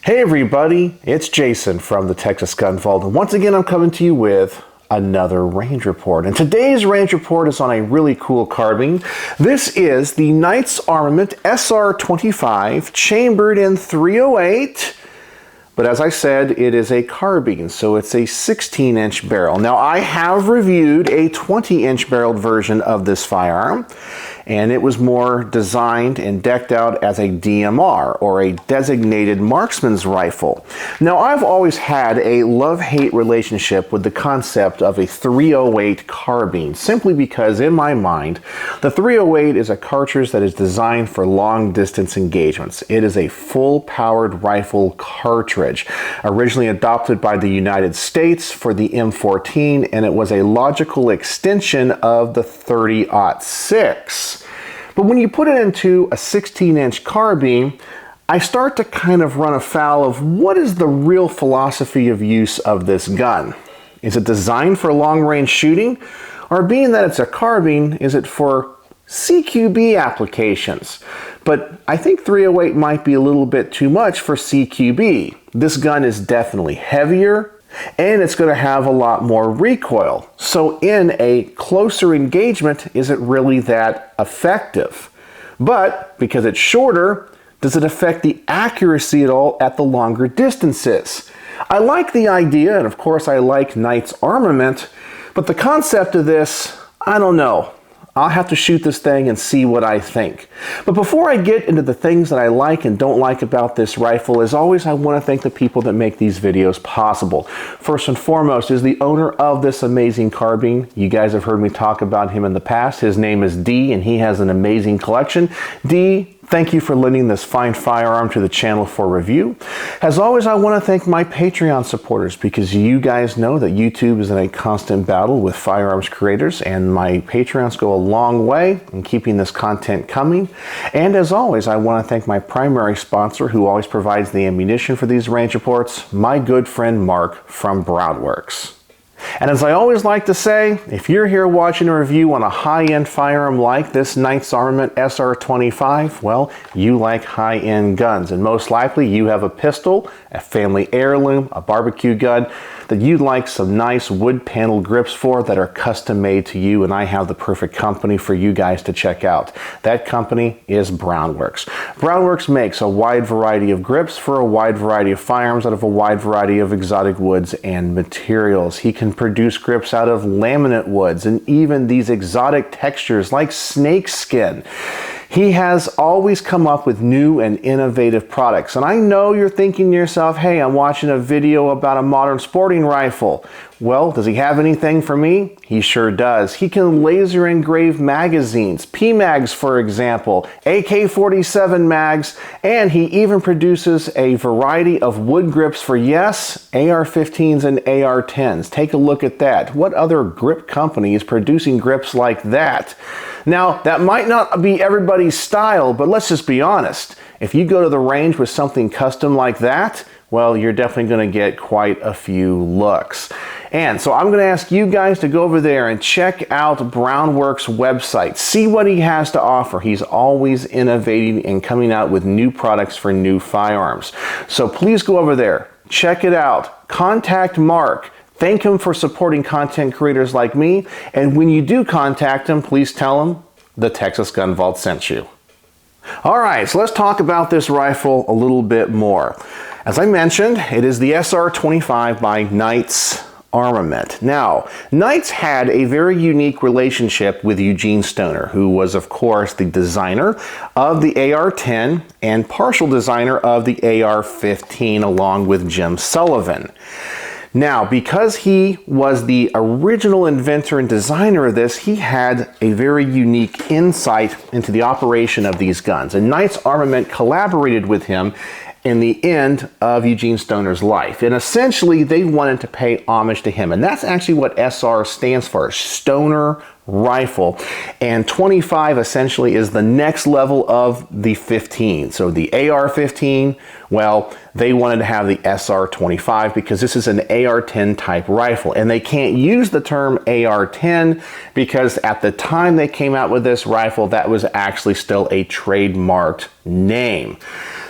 Hey everybody, it's Jason from the Texas Gun Vault, and once again I'm coming to you with another range report. And today's range report is on a really cool carbine. This is the Knight's Armament SR-25 chambered in .308. But as I said, it is a carbine, so it's a 16-inch barrel. Now, I have reviewed a 20-inch barreled version of this firearm, and it was more designed and decked out as a DMR, or a designated marksman's rifle. Now, I've always had a love-hate relationship with the concept of a .308 carbine, simply because in my mind, the .308 is a cartridge that is designed for long-distance engagements. It is a full-powered rifle cartridge, originally adopted by the United States for the M14, and it was a logical extension of the 30-06. But when you put it into a 16-inch carbine, I start to kind of run afoul of what is the real philosophy of use of this gun. Is it designed for long-range shooting? Or being that it's a carbine, is it for CQB applications? But I think .308 might be a little bit too much for CQB. This gun is definitely heavier, and it's going to have a lot more recoil. So in a closer engagement, is it really that effective? But because it's shorter, does it affect the accuracy at all at the longer distances? I like the idea, and of course I like Knight's Armament, but the concept of this, I don't know. I'll have to shoot this thing and see what I think. But before I get into the things that I like and don't like about this rifle, as always, I want to thank the people that make these videos possible. First and foremost is the owner of this amazing carbine. You guys have heard me talk about him in the past. His name is D, and he has an amazing collection. D, thank you for lending this fine firearm to the channel for review. As always, I want to thank my Patreon supporters, because you guys know that YouTube is in a constant battle with firearms creators, and my Patreons go a long way in keeping this content coming. And as always, I want to thank my primary sponsor, who always provides the ammunition for these range reports, my good friend Mark from Broadworks. And as I always like to say, if you're here watching a review on a high-end firearm like this Knight's Armament SR-25, well, you like high-end guns, and most likely you have a pistol, a family heirloom, a barbecue gun that you'd like some nice wood panel grips for that are custom made to you, and I have the perfect company for you guys to check out. That company is Brownworks. Brownworks makes a wide variety of grips for a wide variety of firearms out of a wide variety of exotic woods and materials. He can produce grips out of laminate woods and even these exotic textures like snake skin. He has always come up with new and innovative products. And I know you're thinking to yourself, hey, I'm watching a video about a modern sporting rifle. Well, does he have anything for me? He sure does. He can laser engrave magazines, PMags for example, AK-47 mags, and he even produces a variety of wood grips for, yes, AR-15s and AR-10s. Take a look at that. What other grip company is producing grips like that? Now, that might not be everybody's style, but let's just be honest. If you go to the range with something custom like that, well, you're definitely going to get quite a few looks. And so I'm going to ask you guys to go over there and check out Brownworks' website. See what he has to offer. He's always innovating and coming out with new products for new firearms. So please go over there, check it out, contact Mark. Thank him for supporting content creators like me, and when you do contact him, please tell him the Texas Gun Vault sent you. Alright, so let's talk about this rifle a little bit more. As I mentioned, it is the SR-25 by Knight's Armament. Now, Knight's had a very unique relationship with Eugene Stoner, who was, of course, the designer of the AR-10 and partial designer of the AR-15, along with Jim Sullivan. Now, because he was the original inventor and designer of this, he had a very unique insight into the operation of these guns. And Knight's Armament collaborated with him in the end of Eugene Stoner's life. And essentially, they wanted to pay homage to him. And that's actually what SR stands for, Stoner Rifle. And 25 essentially is the next level of the 15. So the AR-15, well, they wanted to have the SR-25 because this is an AR-10 type rifle. And they can't use the term AR-10 because at the time they came out with this rifle, that was actually still a trademarked name.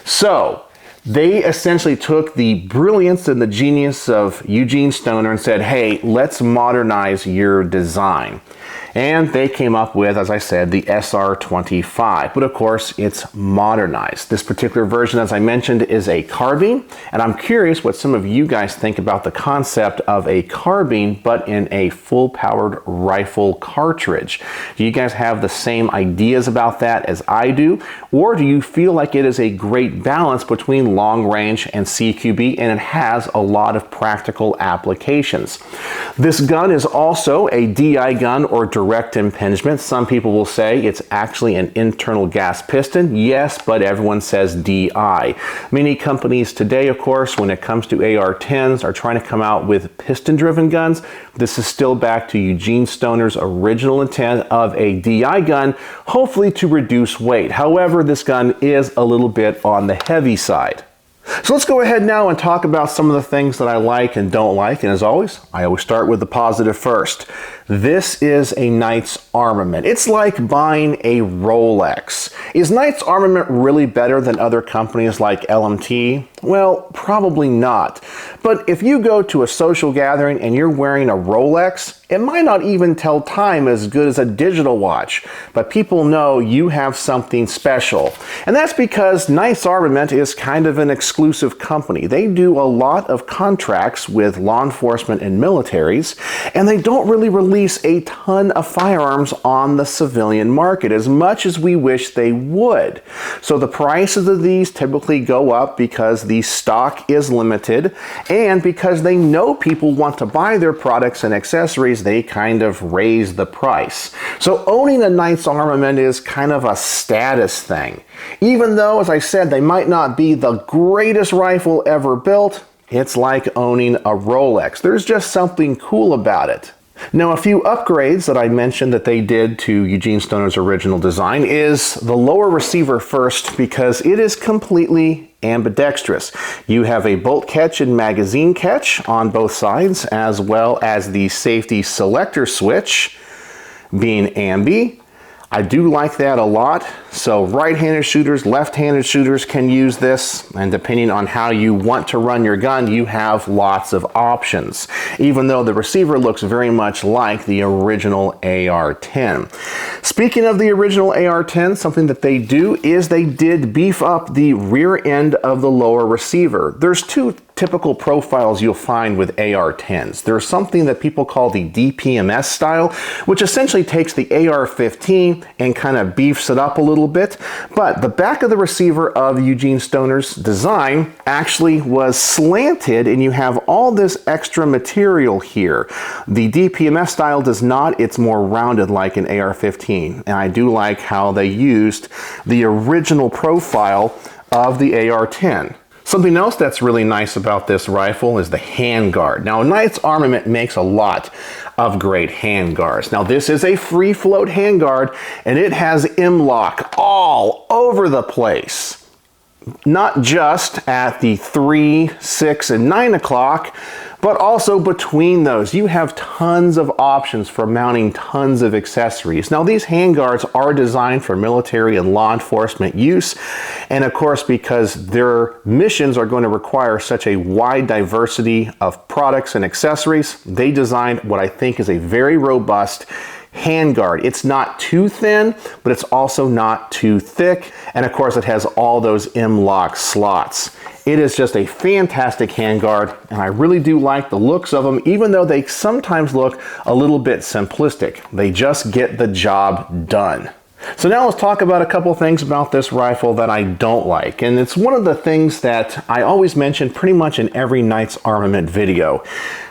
So They essentially took the brilliance and the genius of Eugene Stoner and said, hey, let's modernize your design. And they came up with, as I said, the SR-25, but of course it's modernized. This particular version, as I mentioned, is a carbine, and I'm curious what some of you guys think about the concept of a carbine, but in a full-powered rifle cartridge. Do you guys have the same ideas about that as I do, or do you feel like it is a great balance between long range and CQB, and it has a lot of practical applications? This gun is also a DI gun, or direct impingement. Some people will say it's actually an internal gas piston. Yes, but everyone says DI. Many companies today, of course, when it comes to AR-10s, are trying to come out with piston-driven guns. This is still back to Eugene Stoner's original intent of a DI gun, hopefully to reduce weight. However, this gun is a little bit on the heavy side. So let's go ahead now and talk about some of the things that I like and don't like. And as always, I always start with the positive first. This is a Knights Armament. It's like buying a Rolex. Is Knights Armament really better than other companies like LMT? Well, probably not. But if you go to a social gathering and you're wearing a Rolex, it might not even tell time as good as a digital watch, but people know you have something special. And that's because Knights Armament is kind of an exclusive company. They do a lot of contracts with law enforcement and militaries, and they don't really release a ton of firearms on the civilian market as much as we wish they would. So the prices of these typically go up because the stock is limited, and because they know people want to buy their products and accessories, they kind of raise the price. So owning a Knights Armament is kind of a status thing. Even though, as I said, they might not be the greatest rifle ever built, it's like owning a Rolex. There's just something cool about it. Now, a few upgrades that I mentioned that they did to Eugene Stoner's original design is the lower receiver first, because it is completely ambidextrous. You have a bolt catch and magazine catch on both sides, as well as the safety selector switch being ambi. I do like that a lot. So right-handed shooters, left-handed shooters can use this, and depending on how you want to run your gun, you have lots of options, even though the receiver looks very much like the original AR-10. Speaking of the original AR-10, something that they do is they did beef up the rear end of the lower receiver. There's two typical profiles you'll find with AR-10s. There's something that people call the DPMS style, which essentially takes the AR-15 and kind of beefs it up a little bit. But the back of the receiver of Eugene Stoner's design actually was slanted, and you have all this extra material here. The DPMS style does not. It's more rounded like an AR-15. And I do like how they used the original profile of the AR-10. Something else that's really nice about this rifle is the handguard. Now, Knights Armament makes a lot of great handguards. Now, this is a free float handguard, and it has M-LOK all over the place. Not just at the 3, 6, and 9 o'clock, but also between those. You have tons of options for mounting tons of accessories. Now, these handguards are designed for military and law enforcement use, and of course, because their missions are going to require such a wide diversity of products and accessories, they designed what I think is a very robust handguard. It's not too thin, but it's also not too thick. And of course, it has all those M-LOK slots. It is just a fantastic handguard, and I really do like the looks of them, even though they sometimes look a little bit simplistic. They just get the job done. So now let's talk about a couple things about this rifle that I don't like. And it's one of the things that I always mention pretty much in every Knights Armament video.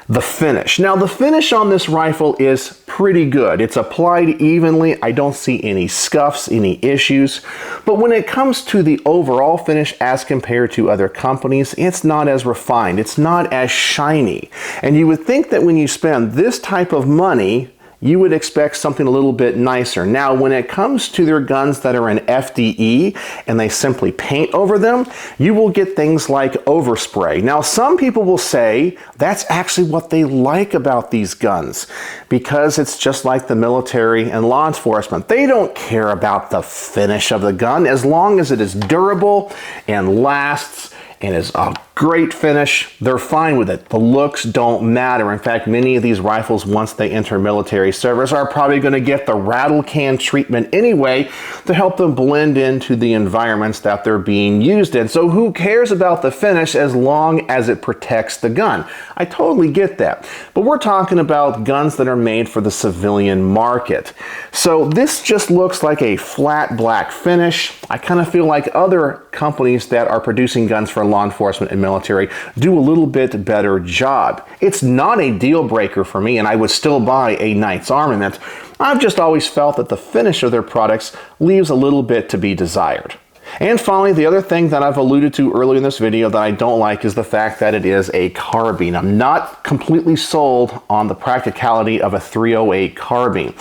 The finish. Now, the finish on this rifle is pretty good. It's applied evenly. I don't see any scuffs, any issues. But when it comes to the overall finish as compared to other companies, it's not as refined. It's not as shiny. And you would think that when you spend this type of money, you would expect something a little bit nicer. Now, when it comes to their guns that are in FDE and they simply paint over them, you will get things like overspray. Now, some people will say that's actually what they like about these guns, because it's just like the military and law enforcement. They don't care about the finish of the gun as long as it is durable and lasts and is a great finish, they're fine with it. The looks don't matter. In fact, many of these rifles, once they enter military service, are probably going to get the rattle can treatment anyway to help them blend into the environments that they're being used in. So who cares about the finish as long as it protects the gun? I totally get that. But we're talking about guns that are made for the civilian market. So this just looks like a flat black finish. I kind of feel like other companies that are producing guns for law enforcement and military do a little bit better job. It's not a deal breaker for me, and I would still buy a Knight's Armament. I've just always felt that the finish of their products leaves a little bit to be desired. And finally, the other thing that I've alluded to earlier in this video that I don't like is the fact that it is a carbine. I'm not completely sold on the practicality of a 308 carbine.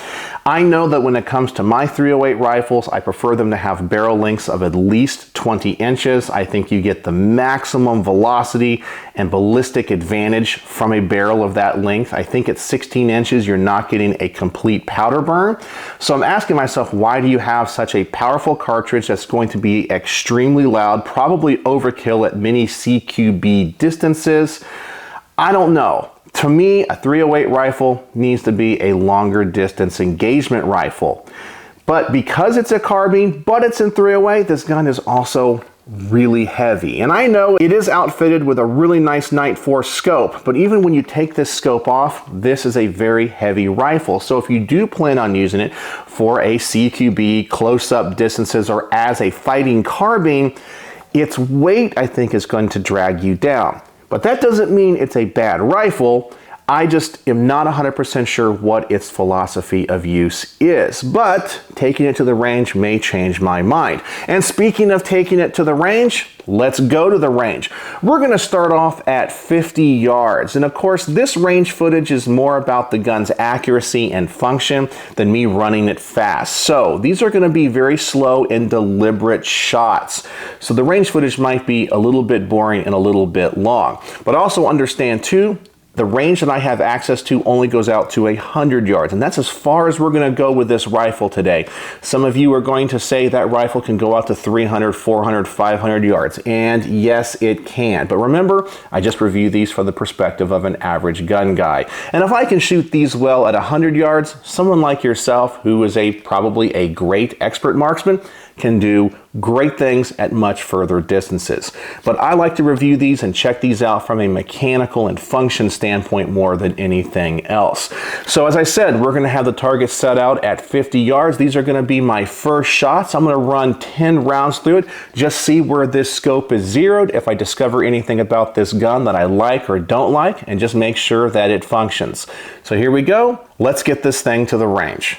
I know that when it comes to my 308 rifles, I prefer them to have barrel lengths of at least 20 inches. I think you get the maximum velocity and ballistic advantage from a barrel of that length. I think at 16 inches, you're not getting a complete powder burn. So I'm asking myself, why do you have such a powerful cartridge that's going to be extremely loud, probably overkill at many CQB distances? I don't know. To me, a 308 rifle needs to be a longer distance engagement rifle. But because it's a carbine, but it's in 308, this gun is also really heavy. And I know it is outfitted with a really nice Night Force scope, but even when you take this scope off, this is a very heavy rifle. So if you do plan on using it for a CQB, close-up distances, or as a fighting carbine, its weight, I think, is going to drag you down. But that doesn't mean it's a bad rifle. I just am not 100% sure what its philosophy of use is, but taking it to the range may change my mind. And speaking of taking it to the range, let's go to the range. We're going to start off at 50 yards. And of course, this range footage is more about the gun's accuracy and function than me running it fast. So these are going to be very slow and deliberate shots. So the range footage might be a little bit boring and a little bit long. But also understand too, the range that I have access to only goes out to 100 yards, and that's as far as we're going to go with this rifle today. Some of you are going to say that rifle can go out to 300, 400, 500 yards, and yes, it can. But remember, I just reviewed these from the perspective of an average gun guy. And if I can shoot these well at 100 yards, someone like yourself, who is probably a great expert marksman, can do great things at much further distances. But I like to review these and check these out from a mechanical and function standpoint more than anything else. So as I said, we're going to have the target set out at 50 yards. These are going to be my first shots. I'm going to run 10 rounds through it, just see where this scope is zeroed, if I discover anything about this gun that I like or don't like, and just make sure that it functions. So here we go. Let's get this thing to the range.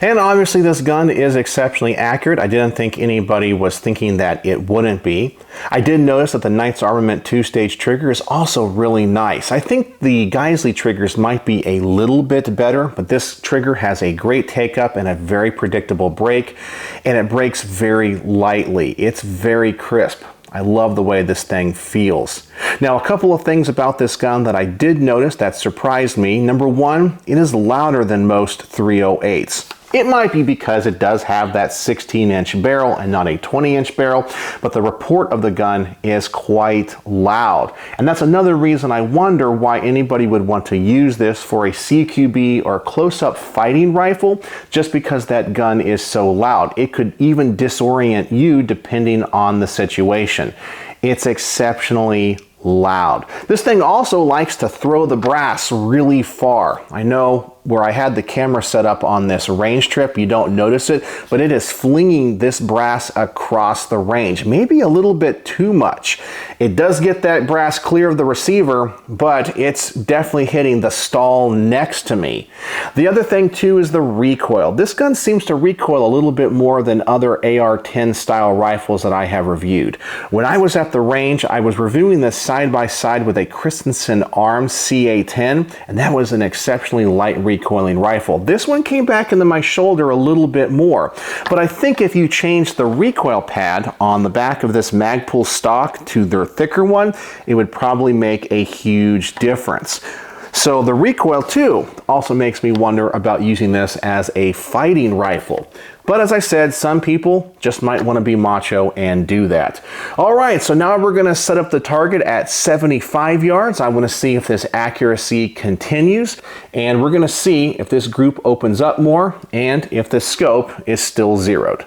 And obviously this gun is exceptionally accurate. I didn't think anybody was thinking that it wouldn't be. I did notice that the Knights Armament 2-stage trigger is also really nice. I think the Geisley triggers might be a little bit better, but this trigger has a great take-up and a very predictable break, and it breaks very lightly. It's very crisp. I love the way this thing feels. Now, a couple of things about this gun that I did notice that surprised me. Number one, it is louder than most 308s. It might be because it does have that 16-inch barrel and not a 20-inch barrel, but the report of the gun is quite loud. And that's another reason I wonder why anybody would want to use this for a CQB or close-up fighting rifle, just because that gun is so loud. It could even disorient you depending on the situation. It's exceptionally loud. This thing also likes to throw the brass really far. I know where I had the camera set up on this range trip, you don't notice it, but it is flinging this brass across the range, maybe a little bit too much. It does get that brass clear of the receiver, but it's definitely hitting the stall next to me. The other thing too is the recoil. This gun seems to recoil a little bit more than other AR-10 style rifles that I have reviewed. When I was at the range, I was reviewing this side by side with a Christensen Arms CA-10, and that was an exceptionally light recoiling rifle. This one came back into my shoulder a little bit more, but I think if you change the recoil pad on the back of this Magpul stock to their thicker one, it would probably make a huge difference. So the recoil too also makes me wonder about using this as a fighting rifle. But as I said, some people just might want to be macho and do that. All right, so now we're going to set up the target at 75 yards. I want to see if this accuracy continues, and we're going to see if this group opens up more and if the scope is still zeroed.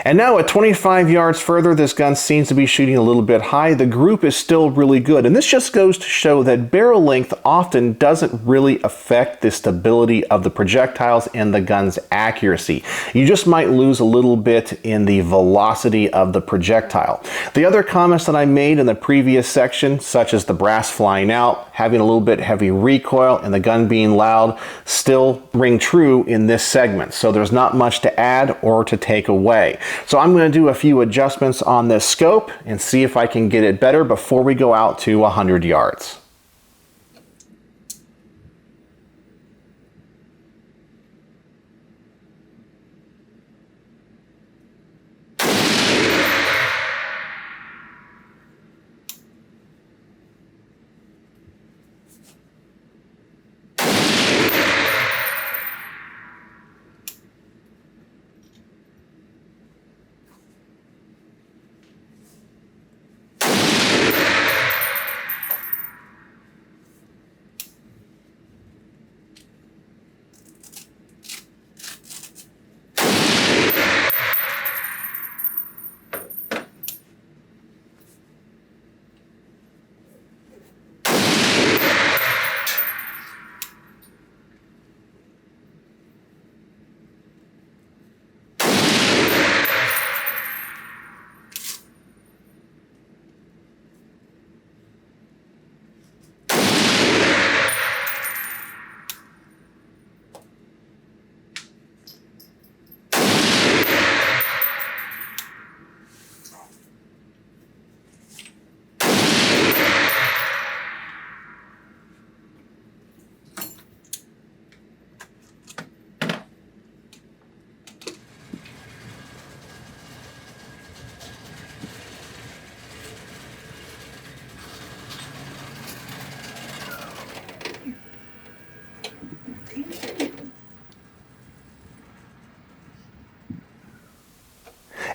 And now at 25 yards further, this gun seems to be shooting a little bit high. The group is still really good. And this just goes to show that barrel length often doesn't really affect the stability of the projectiles and the gun's accuracy. You just might lose a little bit in the velocity of the projectile. The other comments that I made in the previous section, such as the brass flying out, having a little bit heavy recoil, and the gun being loud, still ring true in this segment. So there's not much to add or to take away. So I'm going to do a few adjustments on this scope and see if I can get it better before we go out to 100 yards.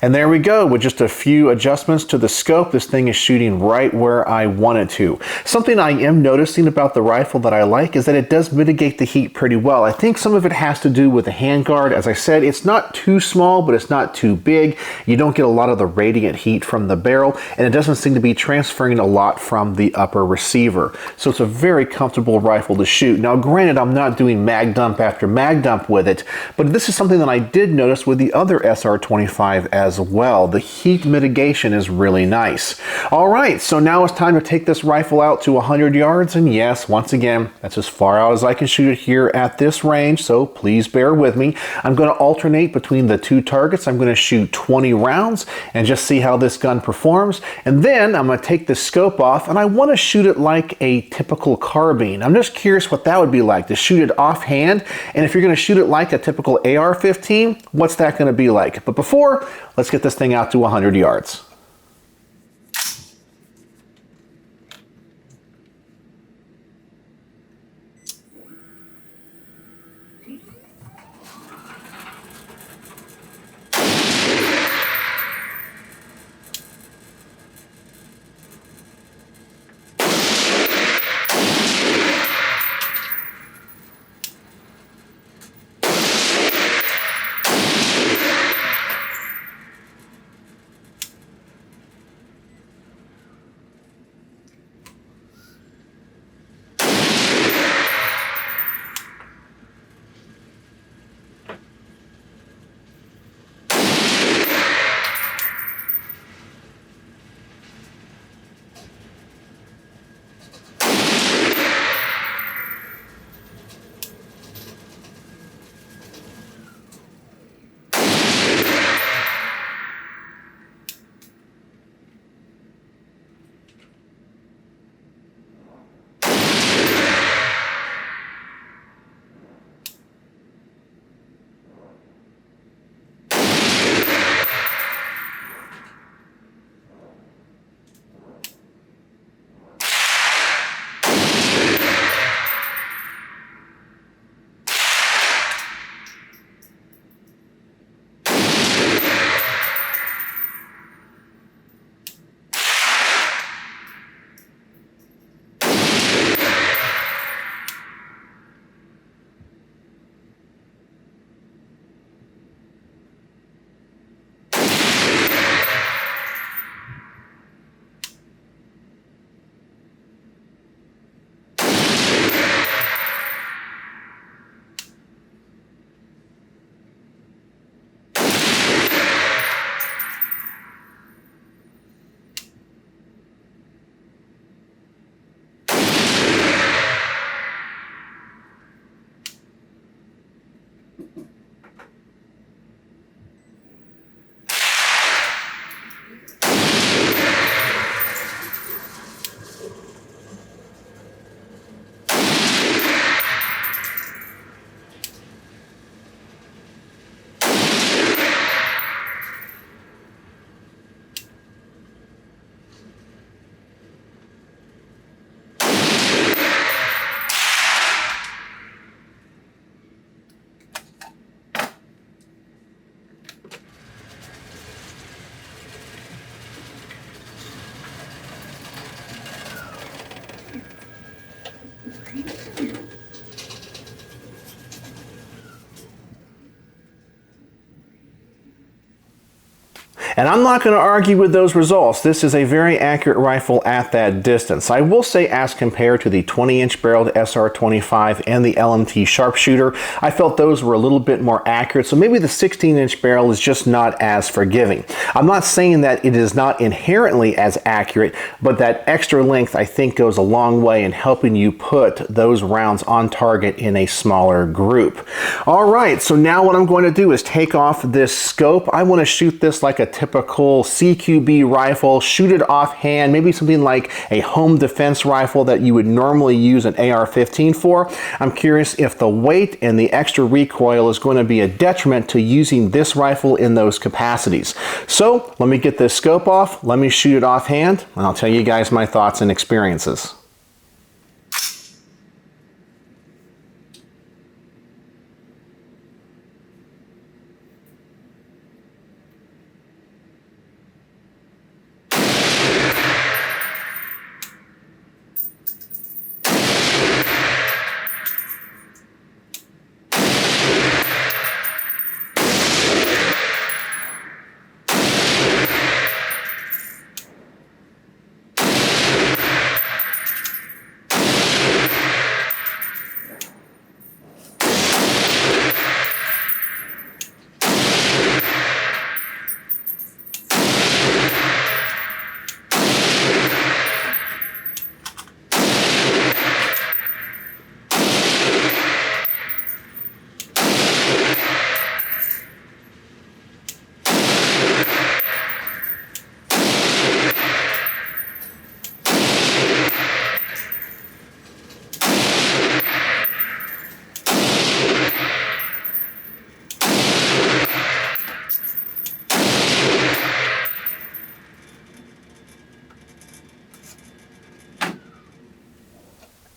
And there we go. With just a few adjustments to the scope, this thing is shooting right where I want it to. Something I am noticing about the rifle that I like is that it does mitigate the heat pretty well. I think some of it has to do with the handguard. As I said, it's not too small, but it's not too big. You don't get a lot of the radiant heat from the barrel, and it doesn't seem to be transferring a lot from the upper receiver. So it's a very comfortable rifle to shoot. Now, granted, I'm not doing mag dump after mag dump with it, but this is something that I did notice with the other SR-25 as well. The heat mitigation is really nice. All right, so now it's time to take this rifle out to 100 yards, and yes, once again, that's as far out as I can shoot it here at this range, so please bear with me. I'm going to alternate between the two targets. I'm going to shoot 20 rounds and just see how this gun performs, and then I'm going to take the scope off, and I want to shoot it like a typical carbine. I'm just curious what that would be like to shoot it offhand, and if you're going to shoot it like a typical AR-15, what's that going to be like? But before, let's get this thing out to 100 yards. And I'm not going to argue with those results. This is a very accurate rifle at that distance. I will say, as compared to the 20-inch barreled SR-25 and the LMT sharpshooter, I felt those were a little bit more accurate, so maybe the 16-inch barrel is just not as forgiving. I'm not saying that it is not inherently as accurate, but that extra length I think goes a long way in helping you put those rounds on target in a smaller group. All right, so now what I'm going to do is take off this scope. I want to shoot this like a typical CQB rifle, shoot it offhand, maybe something like a home defense rifle that you would normally use an AR-15 for. I'm curious if the weight and the extra recoil is going to be a detriment to using this rifle in those capacities. So let me get this scope off, let me shoot it offhand, and I'll tell you guys my thoughts and experiences.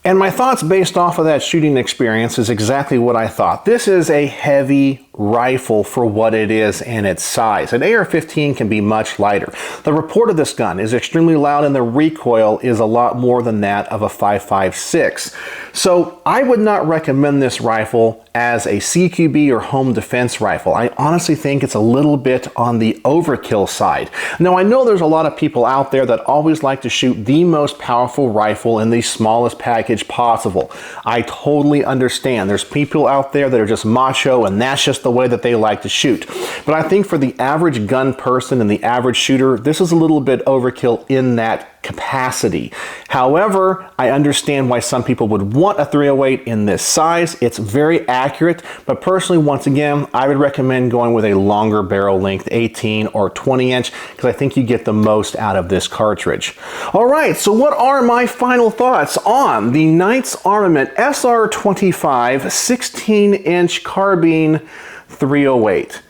And my thoughts based off of that shooting experience is exactly what I thought. This is a heavy rifle for what it is and its size. An AR-15 can be much lighter. The report of this gun is extremely loud and the recoil is a lot more than that of a 5.56. So I would not recommend this rifle as a CQB or home defense rifle. I honestly think it's a little bit on the overkill side. Now I know there's a lot of people out there that always like to shoot the most powerful rifle in the smallest package possible. I totally understand. There's people out there that are just macho and that's just the way that they like to shoot. But I think for the average gun person and the average shooter, this is a little bit overkill in that capacity. However, I understand why some people would want a 308 in this size. It's very accurate, but personally, once again, I would recommend going with a longer barrel length, 18 or 20 inch, because I think you get the most out of this cartridge. All right, so what are my final thoughts on the Knights Armament SR-25 16-inch carbine 308?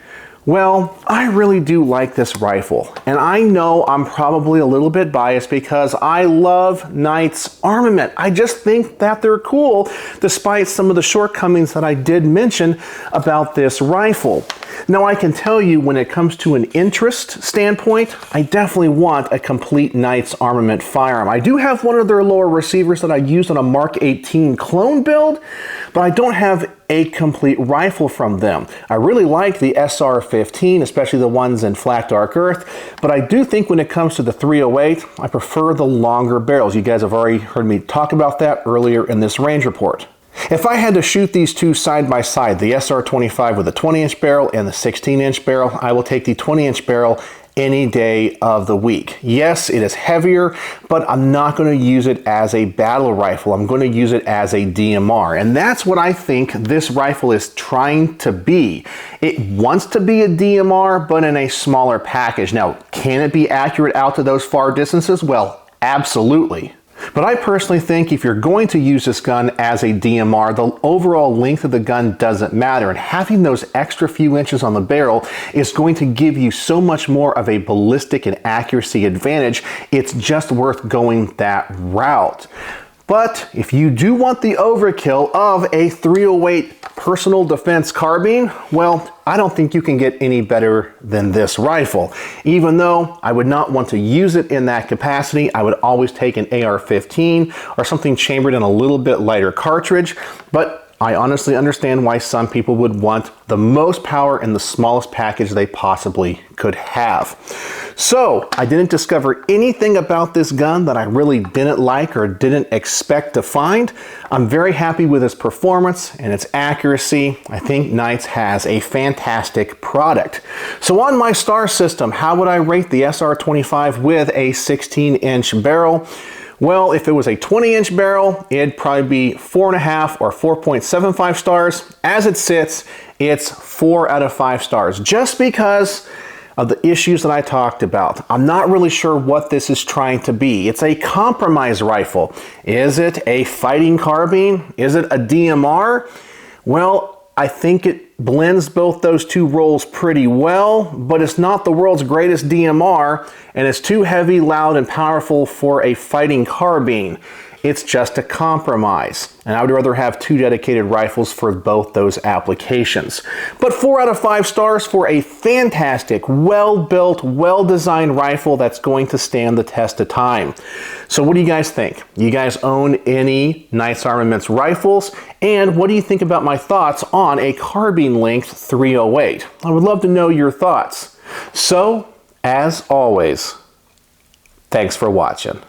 Well, I really do like this rifle, and I know I'm probably a little bit biased because I love Knights Armament. I just think that they're cool, despite some of the shortcomings that I did mention about this rifle. Now, I can tell you when it comes to an interest standpoint, I definitely want a complete Knights Armament firearm. I do have one of their lower receivers that I used on a Mark 18 clone build, but I don't have a complete rifle from them. I really like the SR-15, especially the ones in flat dark earth, but I do think when it comes to the 308, I prefer the longer barrels. You guys have already heard me talk about that earlier in this range report. If I had to shoot these two side by side, the SR-25 with a 20-inch barrel and the 16-inch barrel, I will take the 20-inch barrel any day of the week. Yes, it is heavier, but I'm not going to use it as a battle rifle. I'm going to use it as a DMR. And that's what I think this rifle is trying to be. It wants to be a DMR, but in a smaller package. Now, can it be accurate out to those far distances? Well, absolutely. But I personally think if you're going to use this gun as a DMR, the overall length of the gun doesn't matter, and having those extra few inches on the barrel is going to give you so much more of a ballistic and accuracy advantage. It's just worth going that route. But if you do want the overkill of a 308 personal defense carbine, well, I don't think you can get any better than this rifle. Even though I would not want to use it in that capacity, I would always take an AR-15 or something chambered in a little bit lighter cartridge. But I honestly understand why some people would want the most power in the smallest package they possibly could have. So I didn't discover anything about this gun that I really didn't like or didn't expect to find. I'm very happy with its performance and its accuracy. I think Knights has a fantastic product. So on my star system, how would I rate the SR-25 with a 16-inch barrel? Well, if it was a 20-inch barrel, it'd probably be 4.5 or 4.75 stars. As it sits, it's 4 out of 5 stars, just because of the issues that I talked about. I'm not really sure what this is trying to be. It's a compromise rifle. Is it a fighting carbine? Is it a DMR? Well, I think it blends both those two roles pretty well, but it's not the world's greatest DMR, and it's too heavy, loud, and powerful for a fighting carbine. It's just a compromise, and I would rather have 2 dedicated rifles for both those applications. But 4 out of 5 stars for a fantastic, well-built, well-designed rifle that's going to stand the test of time. So what do you guys think? You guys own any Knights Armaments rifles? And what do you think about my thoughts on a carbine length 308? I would love to know your thoughts. So, as always, thanks for watching.